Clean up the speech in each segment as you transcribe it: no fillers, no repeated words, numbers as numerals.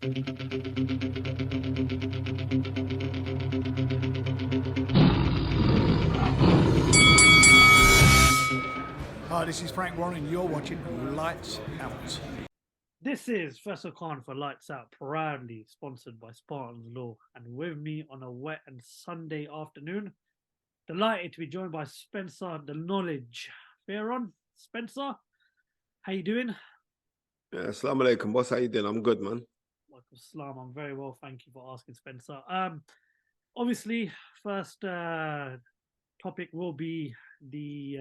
Hi, this is Frank Warren, and you're watching Lights Out. This is Faisal Khan for Lights Out, proudly sponsored by Spartans Law. And with me on a wet and Sunday afternoon, delighted to be joined by Spencer, the Knowledge Fearon. Spencer, how you doing? Yeah, assalamu alaikum, boss. How you doing? I'm good, man. Walaikum salam. I'm very well, thank you for asking, Spencer. Obviously, first topic will be the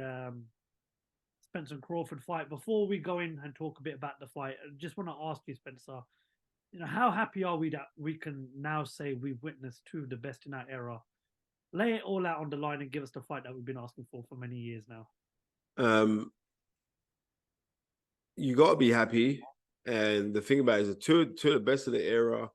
Spence and Crawford fight. Before we go in and talk a bit about the fight, I just want to ask you, Spencer, how happy are we that we can now say we've witnessed two of the best in our era? Lay it all out on the line and give us the fight that we've been asking for many years now. You got to be happy. And the thing about it is two of the best of the era,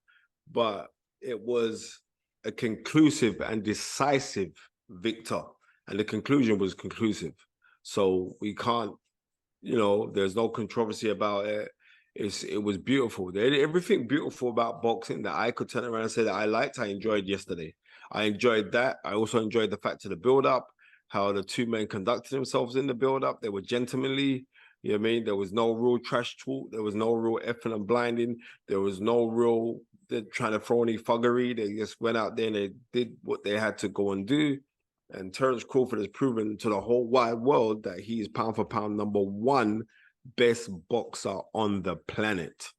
but it was a conclusive and decisive victor. And the conclusion was conclusive. So we can't, there's no controversy about it. It was beautiful. They did everything beautiful about boxing that I could turn around and say that I liked. I enjoyed yesterday. I enjoyed that. I also enjoyed the fact of the build-up, how the two men conducted themselves in the build-up. They were gentlemanly. You know what I mean? There was no real trash talk. There was no real effing and blinding. There was no real trying to throw any thuggery. They just went out there and they did what they had to go and do. And Terence Crawford has proven to the whole wide world that he is pound for pound #1 best boxer on the planet.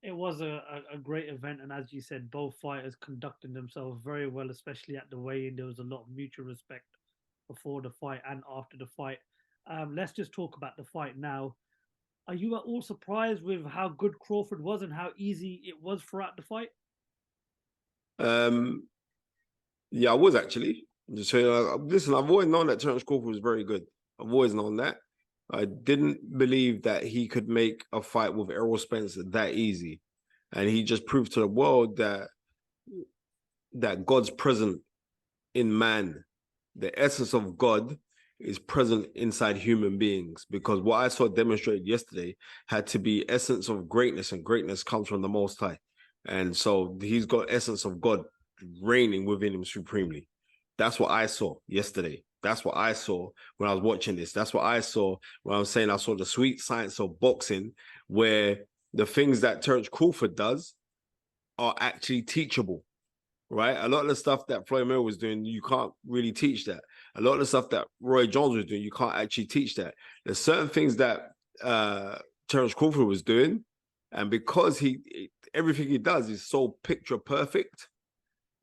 It was a great event. And as you said, both fighters conducted themselves very well, especially at the weigh-in. There was a lot of mutual respect before the fight and after the fight. Let's just talk about the fight now. Are you at all surprised with how good Crawford was and how easy it was throughout the fight? Yeah, I was actually. Just saying, listen, I've always known that Terence Crawford was very good. I've always known that. I didn't believe that he could make a fight with Errol Spence that easy. And he just proved to the world that God's present in man. The essence of God is present inside human beings, because what I saw demonstrated yesterday had to be essence of greatness, and greatness comes from the Most High. And so he's got essence of God reigning within him supremely. That's what I saw yesterday. That's what I saw when I was watching this. That's what I saw when I was saying I saw the sweet science of boxing, where the things that Terence Crawford does are actually teachable, right? A lot of the stuff that Floyd Mayweather was doing, you can't really teach that. A lot of the stuff that Roy Jones was doing, you can't actually teach that. There's certain things that Terence Crawford was doing, and because everything he does is so picture perfect,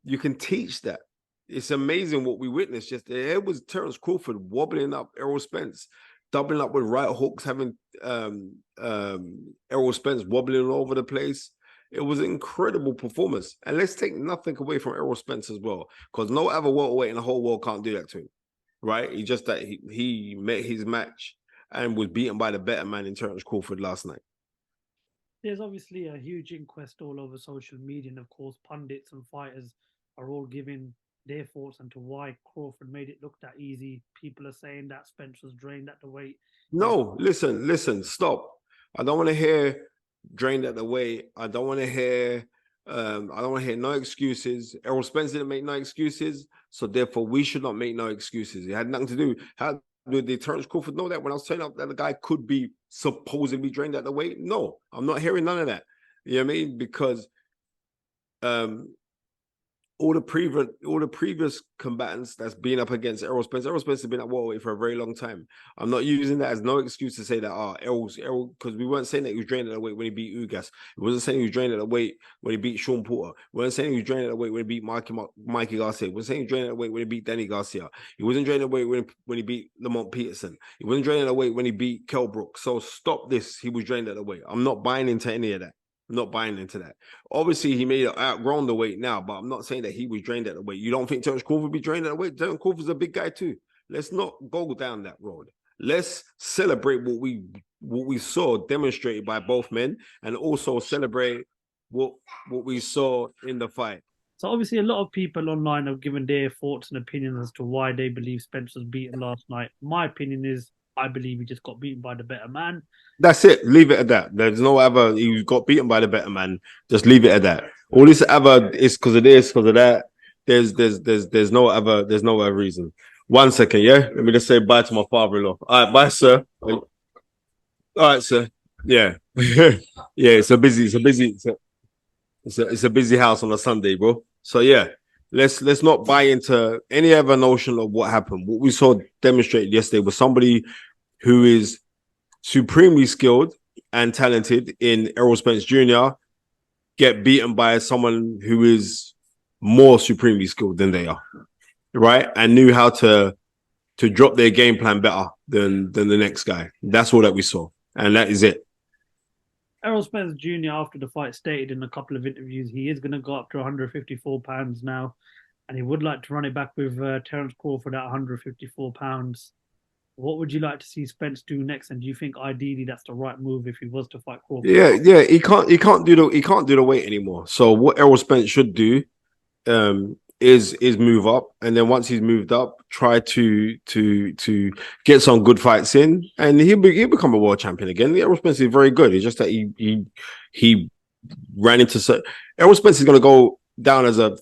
you can teach that. It's amazing what we witnessed yesterday. It was Terence Crawford wobbling up Errol Spence, doubling up with right hooks, having Errol Spence wobbling all over the place. It was an incredible performance. And let's take nothing away from Errol Spence as well, because no other welterweight in the whole world can't do that to him, right? He just that he met his match and was beaten by the better man in Terence Crawford last night. There's obviously a huge inquest all over social media, and of course, pundits and fighters are all giving their thoughts into why Crawford made it look that easy. People are saying that Spence was drained at the weight. No, listen, stop. I don't want to hear drained at the weight. I don't want to hear no excuses. Errol Spence didn't make no excuses, so therefore we should not make no excuses. It had nothing to do. How did Terence Crawford know that when I was telling up that the guy could be supposedly drained at the weight? No, I'm not hearing none of that. You know what I mean? Because all the previous combatants that's been up against Errol Spence has been at welterweight for a very long time. I'm not using that as no excuse to say that Errol, because we weren't saying that he was drained at the weight when he beat Ugas. We wasn't saying he was drained at the weight when he beat Sean Porter. We weren't saying he was drained at the weight when he beat Mikey Garcia. We weren't saying he was drained at the weight when he beat Danny Garcia. He wasn't drained at the weight when he beat Lamont Peterson. He wasn't drained at the weight when he beat Kell Brook. So stop this. He was drained at the weight. I'm not buying into any of that. I'm not buying into that. Obviously, he may have outgrown the weight now, but I'm not saying that he was drained at the weight. You don't think Terence Crawford would be drained at the weight? Terence Crawford's a big guy too. Let's not go down that road. Let's celebrate what we saw demonstrated by both men, and also celebrate what we saw in the fight. So obviously a lot of people online have given their thoughts and opinions as to why they believe Spence was beaten last night. My opinion is I believe he just got beaten by the better man. That's it. Leave it at that. There's no other. He got beaten by the better man. Just leave it at that. All this other is because of this, because of that. There's no other reason. 1 second, yeah. Let me just say bye to my father-in-law. All right, bye, sir. All right, sir. Yeah, yeah. It's a busy house on a Sunday, bro. So yeah, let's not buy into any other notion of what happened. What we saw demonstrated yesterday was somebody who is supremely skilled and talented in Errol Spence Jr. get beaten by someone who is more supremely skilled than they are, right? And knew how to drop their game plan better than the next guy. That's all that we saw, and that is it. Errol Spence Jr. after the fight stated in a couple of interviews he is going to go up to 154 pounds now, and he would like to run it back with Terence Crawford at 154 pounds. What would you like to see Spence do next? And do you think ideally that's the right move if he was to fight Crawford? Yeah. He can't do the weight anymore. So what Errol Spence should do is move up, and then once he's moved up, try to get some good fights in, and he'll become a world champion again. Errol Spence is very good. It's just that he ran into Errol Spence is going to go down as a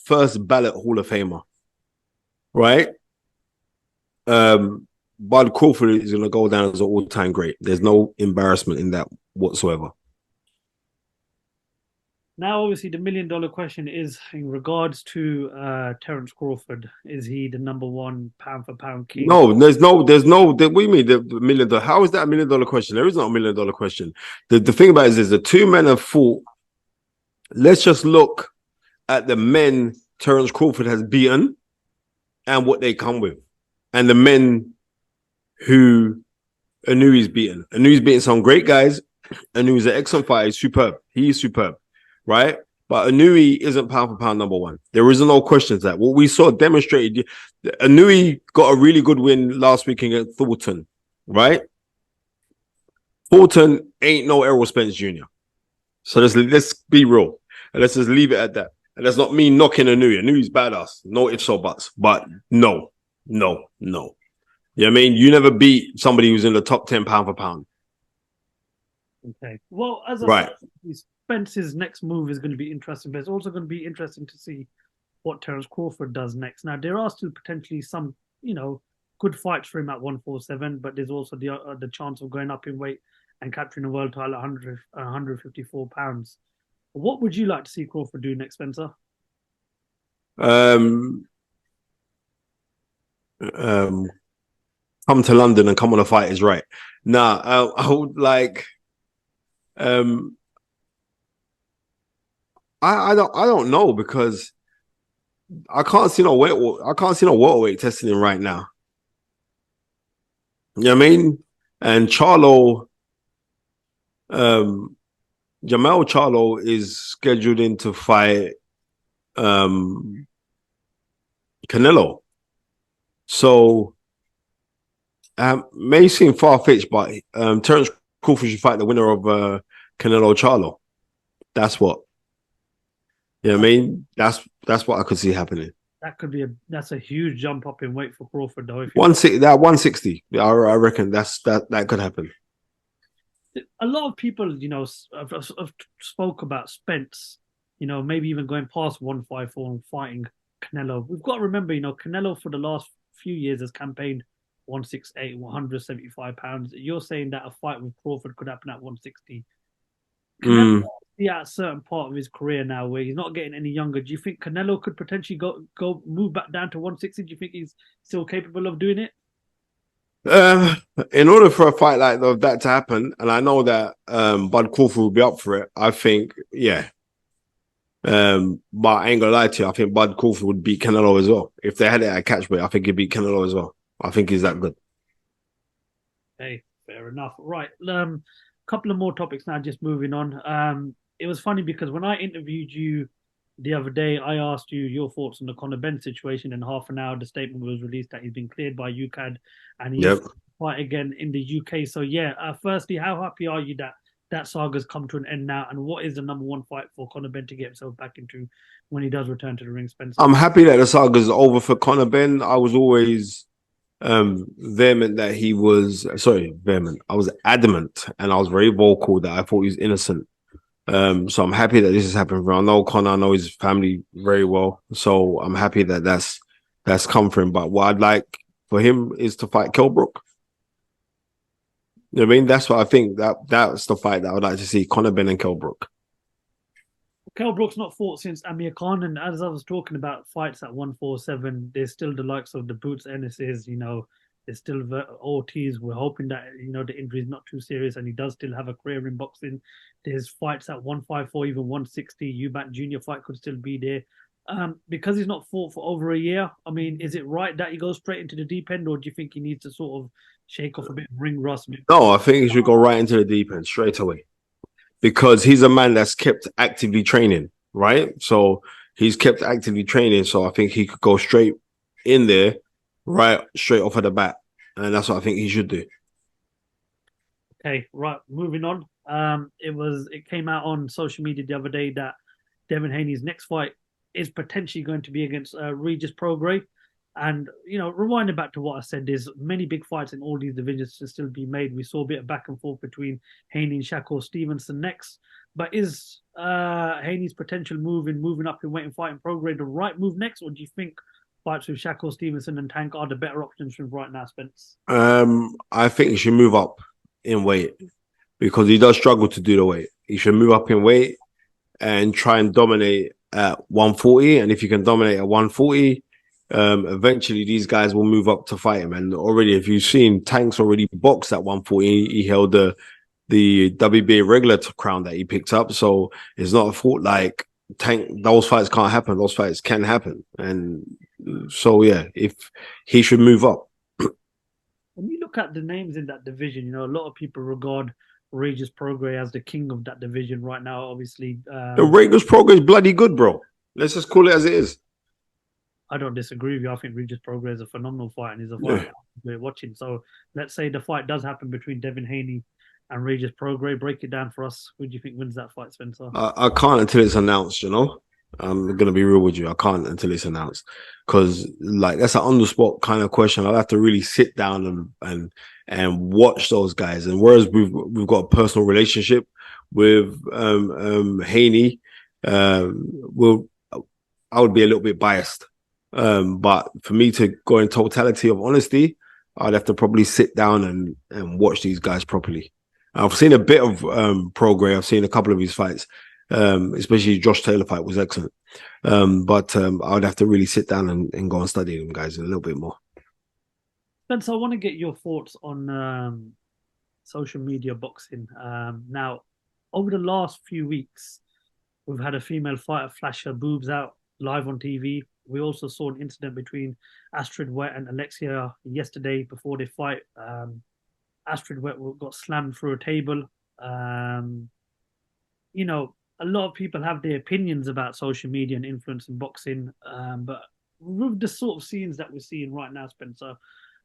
first ballot Hall of Famer, right? Bud Crawford is going to go down as an all-time great. There's no embarrassment in that whatsoever. Now, obviously, the $1 million question is in regards to Terence Crawford. Is he the number one pound for pound king? No, there's no. What do you mean the $1 million? How is that $1 million question? There is not $1 million question. The thing about it is the two men have fought. Let's just look at the men Terence Crawford has beaten and what they come with, and the men who Inui's beaten. Inui's beaten some great guys. Inui's an excellent fighter. He's superb. He is superb, right? But Inui isn't pound for pound number one. There is no question to that. What we saw demonstrated, Inui got a really good win last week against Thornton, right? Thornton ain't no Errol Spence Jr. So let's be real. And let's just leave it at that. And that's not me knocking Inui. Inui's badass. No ifs or buts. But no. You know what I mean? You never beat somebody who's in the top 10 pound for pound. Okay. Well, as I right. said, Spence's next move is going to be interesting, but it's also going to be interesting to see what Terence Crawford does next. Now, there are still potentially some, good fights for him at 147, but there's also the chance of going up in weight and capturing a world title at 154 pounds. What would you like to see Crawford do next, Spencer? Come to London and come on a Fight Is Right. Nah, I would like. I don't know, because I can't see no welterweight testing him right now. You know what I mean? And Charlo, Jamel Charlo is scheduled in to fight Canelo. So may seem far-fetched, but Terence Crawford should fight the winner of Canelo Charlo. That's what. You know what I mean? That's what I could see happening. That's a huge jump up in weight for Crawford, though. 160. I reckon that could happen. A lot of people, have spoke about Spence, maybe even going past 154 and fighting Canelo. We've got to remember, Canelo for the last few years has campaigned 168, 175 pounds. You're saying that a fight with Crawford could happen at 160. Canelo is at a certain part of his career now where he's not getting any younger. Do you think Canelo could potentially go move back down to 160? Do you think he's still capable of doing it? In order for a fight like that to happen, and I know that Bud Crawford will be up for it, I think, yeah. But I ain't gonna lie to you, I think Bud Crawford would beat Canelo as well. If they had it at catchweight, I think he'd beat Canelo as well. I think he's that good. Hey, fair enough. Right. Couple of more topics now, just moving on. It was funny because when I interviewed you the other day, I asked you your thoughts on the Coner Benn situation. In half an hour, the statement was released that he's been cleared by UKAD and he's fight again in the UK. So yeah, firstly, how happy are you that saga's come to an end now? And what is the number one fight for Coner Benn to get himself back into when he does return to the ring, Spencer? I'm happy that the saga's over for Coner Benn. I was always vehement that he was vehement. I was adamant and I was very vocal that I thought he was innocent. So I'm happy that this has happened. I know Conor, I know his family very well, so I'm happy that that's come for him. But what I'd like for him is to fight Kell Brook. You know what I mean? That's what I think. That's the fight that I would like to see: Coner Benn and Kell Brook. Kell Brook's not fought since Amir Khan, and as I was talking about fights at 147, there's still the likes of the Boots Ennis's, there's still the Ortiz. We're hoping that, the injury is not too serious and he does still have a career in boxing. There's fights at 154, even 160. Eubank Jr. fight could still be there. Because he's not fought for over a year, I mean, is it right that he goes straight into the deep end, or do you think he needs to sort of shake off a bit of ring rust? No, I think he should go right into the deep end straight away, because he's a man that's kept actively training, right? So he's kept actively training. So I think he could go straight in there, right, straight off of the bat. And that's what I think he should do. Okay, right, moving on. It came out on social media the other day that Devin Haney's next fight is potentially going to be against Regis Prograis. And, rewinding back to what I said, there's many big fights in all these divisions to still be made. We saw a bit of back and forth between Haney and Shakur Stevenson next. But is Haney's potential moving up in weight and fighting Prograis the right move next? Or do you think fights with Shakur Stevenson and Tank are the better options from right now, Spence? I think he should move up in weight because he does struggle to do the weight. He should move up in weight and try and dominate at 140. And if you can dominate at 140, eventually these guys will move up to fight him. And already, if you've seen, Tank's already boxed at 140. He held the WBA regular crown that he picked up. So it's not a fault like Tank. Those fights can't happen. Those fights can happen. And so, yeah, if he should move up. When you look at the names in that division, a lot of people regard Regis Prograis as the king of that division right now. Obviously, Regis Prograis is bloody good, bro. Let's just call it as it is. I don't disagree with you. I think Regis Prograis is a phenomenal fight and he's a fight we're watching. So let's say the fight does happen between Devin Haney and Regis Prograis. Break it down for us. Who do you think wins that fight, Spencer? I can't until it's announced, I'm going to be real with you. I can't until it's announced because that's an on the spot kind of question. I'll have to really sit down and watch those guys. And whereas we've got a personal relationship with Haney, I would be a little bit biased. But for me to go in totality of honesty, I'd have to probably sit down and watch these guys properly. I've seen a bit of Prograis. I've seen a couple of his fights. Especially Josh Taylor fight was excellent. But I would have to really sit down and go and study them guys a little bit more. Spencer, I want to get your thoughts on social media boxing. Now, over the last few weeks, we've had a female fighter flash her boobs out live on TV. We also saw an incident between Astrid Wet and Alexia yesterday before they fight. Astrid Wet got slammed through a table. A lot of people have their opinions about social media and influence in boxing, but with the sort of scenes that we're seeing right now, Spencer,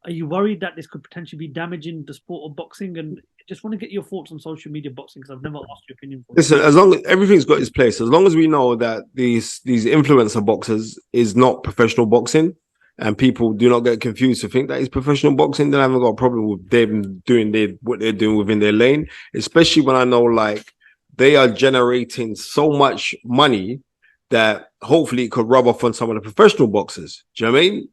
are you worried that this could potentially be damaging the sport of boxing? And I just want to get your thoughts on social media boxing because I've never asked your opinion. Listen, as long as everything's got its place, as long as we know that these influencer boxers is not professional boxing, and people do not get confused to think that it's professional boxing, then I haven't got a problem with them doing what they're doing within their lane, especially when I know they are generating so much money that hopefully it could rub off on some of the professional boxers. Do you know what I mean?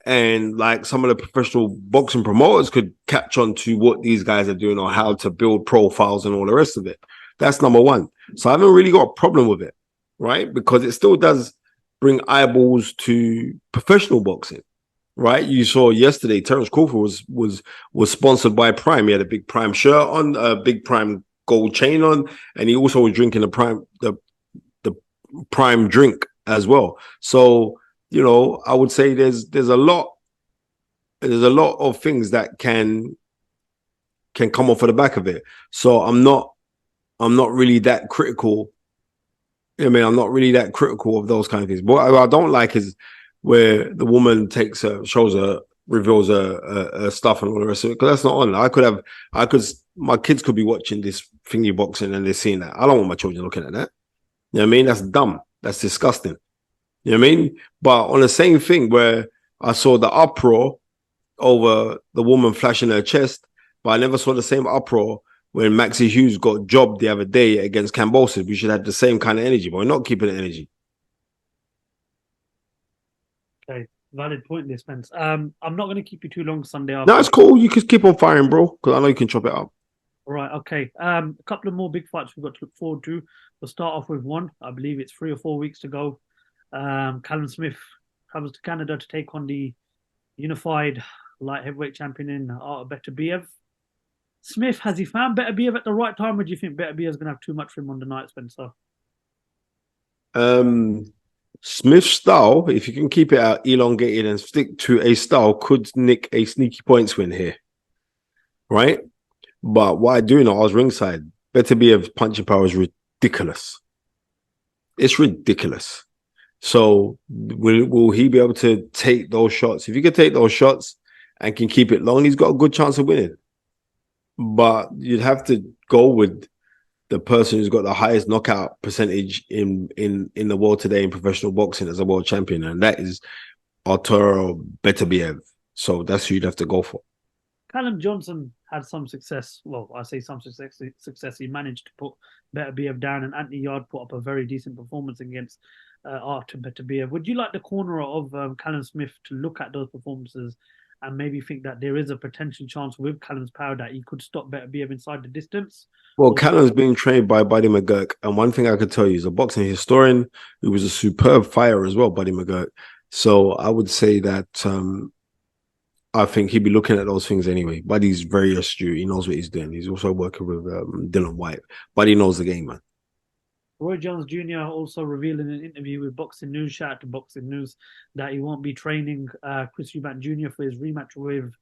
And some of the professional boxing promoters could catch on to what these guys are doing or how to build profiles and all the rest of it. That's number one. So I haven't really got a problem with it, right? Because it still does bring eyeballs to professional boxing, right? You saw yesterday, Terence Crawford was sponsored by Prime. He had a big Prime shirt on, a big Prime gold chain on, and he also was drinking the Prime drink as well. So I would say there's a lot of things that can come off of the back of it. So I'm not really that critical. I'm not really that critical of those kind of things. But what I don't like is where the woman reveals her stuff and all the rest of it, because that's not on. My kids could be watching this thingy boxing and they're seeing that. I don't want my children looking at that. You know what I mean? That's dumb. That's disgusting. You know what I mean? But on the same thing where I saw the uproar over the woman flashing her chest, but I never saw the same uproar when Maxie Hughes got jobbed the other day against Cambosis. We should have the same kind of energy, but we're not keeping the energy. Okay, valid point there, Spence. I'm not going to keep you too long Sunday No, afternoon. it's cool. You can keep on firing, bro, because I know you can chop it up. All right, okay. A couple of more big fights we've got to look forward to. We'll start off with one. I believe it's 3 or 4 weeks to go. Callum Smith travels to Canada to take on the unified light heavyweight champion in Beterbiev. Smith, has he found Beterbiev at the right time, or do you think Beterbiev's going to have too much for him on the night, Spencer? Smith's style, if you can keep it out elongated and stick to a style, could nick a sneaky points win here, right? But what I do know, I was ringside. Beterbiev's punching power is ridiculous. It's ridiculous. So will he be able to take those shots? If he can take those shots and can keep it long, he's got a good chance of winning. But you'd have to go with the person who's got the highest knockout percentage in the world today in professional boxing as a world champion, and that is Arturo Beterbiev. So that's who you'd have to go for. Callum Johnson had some success. Well, I say some success. He managed to put Beterbiev down, and Anthony Yard put up a very decent performance against Artur Beterbiev. Would you like the corner of Callum Smith to look at those performances and maybe think that there is a potential chance with Callum's power that he could stop Beterbiev inside the distance? Well, Callum's being trained by Buddy McGurk, and one thing I could tell you is a boxing historian who was a superb fighter as well, Buddy McGurk. So I would say that I think he'd be looking at those things anyway. Buddy's very astute. He knows what he's doing. He's also working with Dylan White. Buddy knows the game, man. Roy Jones Jr. also revealed in an interview with Boxing News, shout out to Boxing News, that he won't be training Chris Eubank Jr. for his rematch with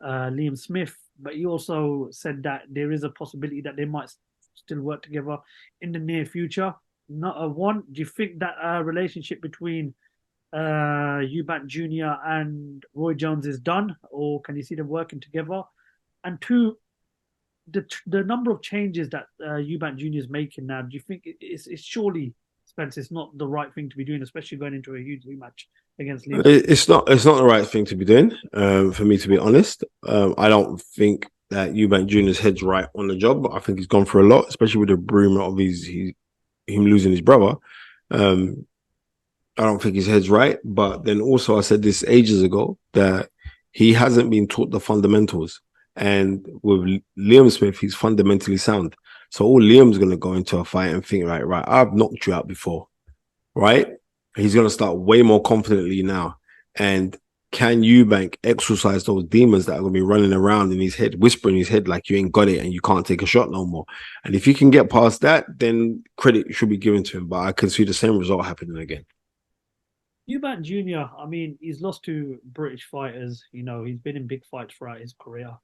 Liam Smith. But he also said that there is a possibility that they might still work together in the near future. Do you think that relationship between Eubank Jr. and Roy Jones is done, or can you see them working together? And two, the number of changes that Eubank Jr. is making now, do you think it's surely, Spence, it's not the right thing to be doing, especially going into a huge rematch against Liam? It's not the right thing to be doing, for me to be honest. I don't think that Eubank Jr.'s head's right on the job. I think he's gone for a lot, especially with the rumor of him losing his brother. I don't think his head's right. But then also I said this ages ago that he hasn't been taught the fundamentals. And with Liam Smith, he's fundamentally sound. So all Liam's going to go into a fight and think, right, I've knocked you out before, right? He's going to start way more confidently now. And can Eubank exercise those demons that are going to be running around in his head, whispering in his head like you ain't got it and you can't take a shot no more? And if you can get past that, then credit should be given to him. But I can see the same result happening again. Eubank Jr., I mean, he's lost to British fighters. You know, he's been in big fights throughout his career.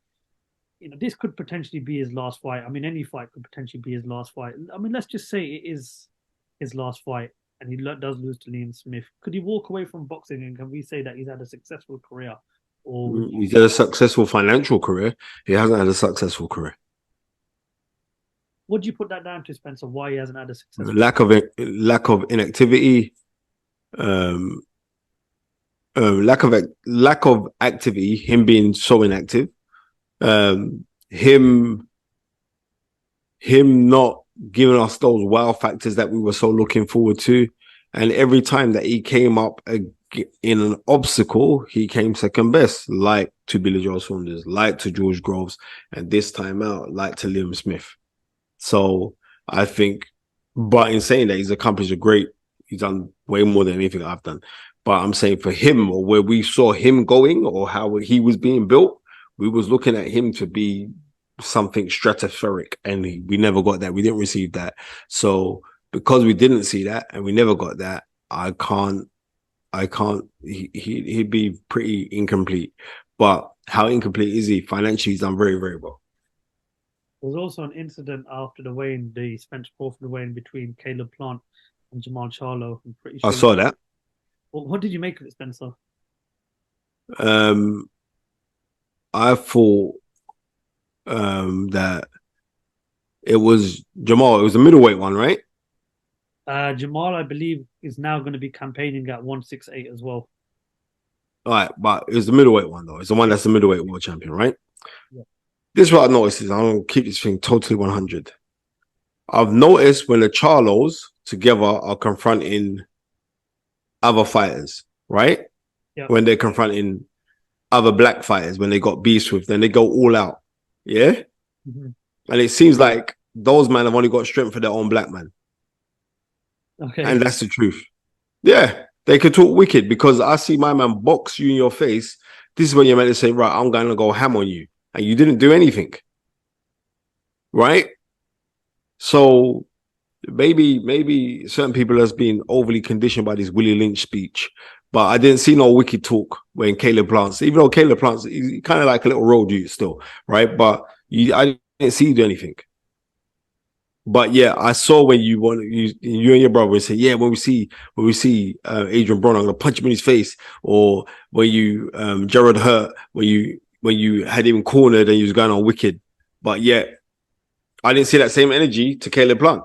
You know, this could potentially be his last fight. I mean, any fight could potentially be his last fight. I mean, let's just say it is his last fight and he does lose to Liam Smith. Could he walk away from boxing and can we say that he's had a successful career? Or he's had a successful financial career. He hasn't had a successful career. What do you put that down to, Spencer? Why he hasn't had a successful lack of inactivity, lack of activity, him being so inactive, him not giving us those wow factors that we were so looking forward to, and every time that he came up in an obstacle, he came second best, like to Billy Joe Saunders, like to George Groves, and this time out, like to Liam Smith. So I think, but in saying that, he's accomplished he's done way more than anything I've done. But I'm saying for him, or where we saw him going, or how he was being built, we was looking at him to be something stratospheric, and we never got that. We didn't receive that. So because we didn't see that and we never got that, he'd be pretty incomplete. But how incomplete is he? Financially, he's done very, very well. There was also an incident after the weigh-in, the Spence Crawford weigh-in between Caleb Plant and Jamal Charlo. I'm pretty sure I saw that. Well, what did you make of it, Spencer? I thought that it was Jamal. It was the middleweight one, right? Jamal, I believe, is now going to be campaigning at 168 as well. All right, but it was the middleweight one though. It's the one that's the middleweight world champion, right? Yeah. This is what I noticed is I'm gonna keep this thing totally 100. I've noticed when the Charlos together are confronting other fighters, right? Yeah. When they're confronting other black fighters, when they got beefs with, then they go all out. Yeah. Mm-hmm. And it seems like those men have only got strength for their own black man. Okay. And that's the truth. Yeah. They could talk wicked because I see my man box you in your face. This is when you're meant to say, right, I'm going to go ham on you. And you didn't do anything. Right? So maybe certain people has been overly conditioned by this Willie Lynch speech. But I didn't see no wicked talk when Caleb Plants, even though Caleb Plants, he's kind of like a little road dude still, right? But I didn't see you do anything. But yeah, I saw when you and your brother say, yeah, when we see Adrian Broner, I'm gonna punch him in his face, or when you Gerard Hurt, when you had him cornered and he was going on wicked. But yeah, I didn't see that same energy to Caleb Plant.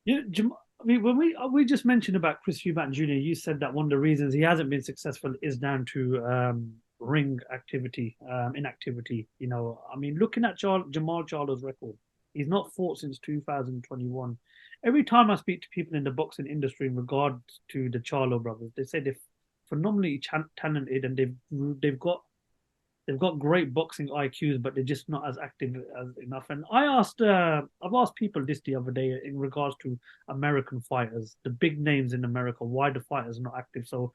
Yeah, I mean, when we just mentioned about Chris Eubank Jr., you said that one of the reasons he hasn't been successful is down to ring activity, inactivity. You know, I mean, looking at Jamal Charlo's record, he's not fought since 2021. Every time I speak to people in the boxing industry in regards to the Charlo brothers, they say they're phenomenally talented and they've got great boxing IQs, but they're just not as active as enough. And I've asked people this the other day in regards to American fighters, the big names in America, why the fighters are not active. So,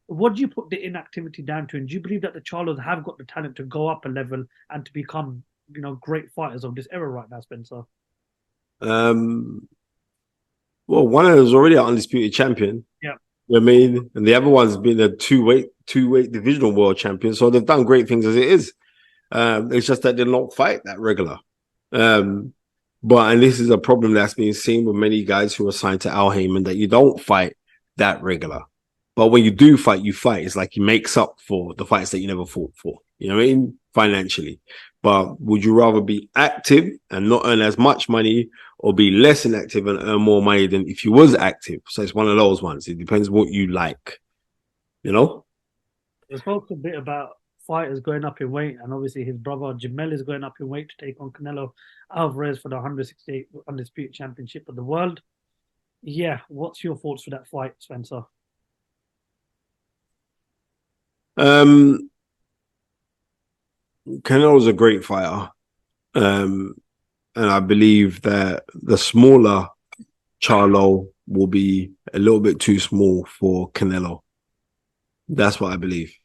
what do you put the inactivity down to? And do you believe that the Charlos have got the talent to go up a level and to become, great fighters of this era right now, Spencer? Well, one of them is already an undisputed champion. Yeah. You know what I mean? And the other one's been a two-weight divisional world champion. So they've done great things as it is. It's just that they don't fight that regular. And this is a problem that's been seen with many guys who are signed to Al Heyman, that you don't fight that regular. But when you do fight, you fight. It's like you makes up for the fights that you never fought for. You know what I mean? Financially. But would you rather be active and not earn as much money, or be less inactive and earn more money than if you was active? So it's one of those ones. It depends what you like. You know? We spoke a bit about fighters going up in weight, and obviously his brother Jamel is going up in weight to take on Canelo Alvarez for the 168 undisputed championship of the world. Yeah, what's your thoughts for that fight, Spencer? Canelo's a great fighter. And I believe that the smaller Charlo will be a little bit too small for Canelo. That's what I believe.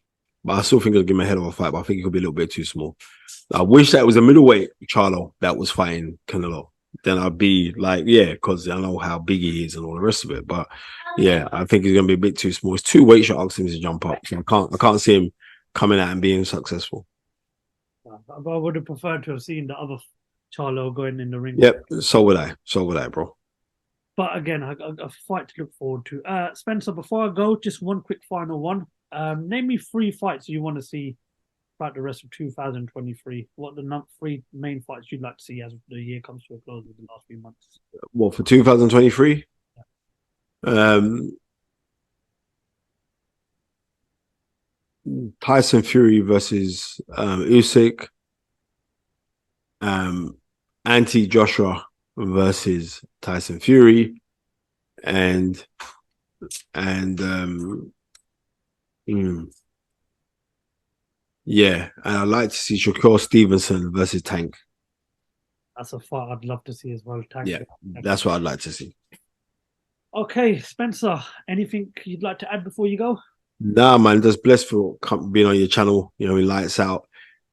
But I still think it'll give him a hell of a fight, but I think it could be a little bit too small. I wish that it was a middleweight Charlo that was fighting Canelo. Then I'd be like, yeah, because I know how big he is and all the rest of it. But yeah, I think he's gonna be a bit too small. It's too weight shot asking him to jump up. So I can't see him coming out and being successful. I would have preferred to have seen the other Charlo going in the ring. Yep, so would I, bro. But again, a fight to look forward to. Spencer, before I go, just one quick final one. Name me 3 fights you want to see throughout the rest of 2023. What are the 3 main fights you'd like to see as the year comes to a close with the last few months? Well, for 2023? Tyson Fury versus Usyk. Anti Joshua versus Tyson Fury, and yeah, and I'd like to see Shakur Stevenson versus Tank. That's a fight I'd love to see as well. Tank. Yeah, that's what I'd like to see. Okay, Spencer, anything you'd like to add before you go? Nah, man, just blessed for being on your channel. You know, lights out.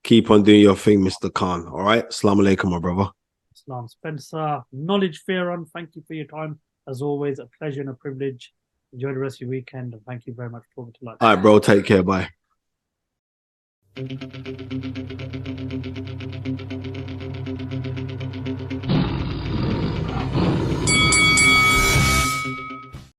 Keep on doing your thing, Mr. Khan. All right. Assalamu alaikum, my brother. Islam. Spencer, Knowledge Fearon, thank you for your time. As always, a pleasure and a privilege. Enjoy the rest of your weekend, and thank you very much for talking to us. All right, bro. Take care. Bye.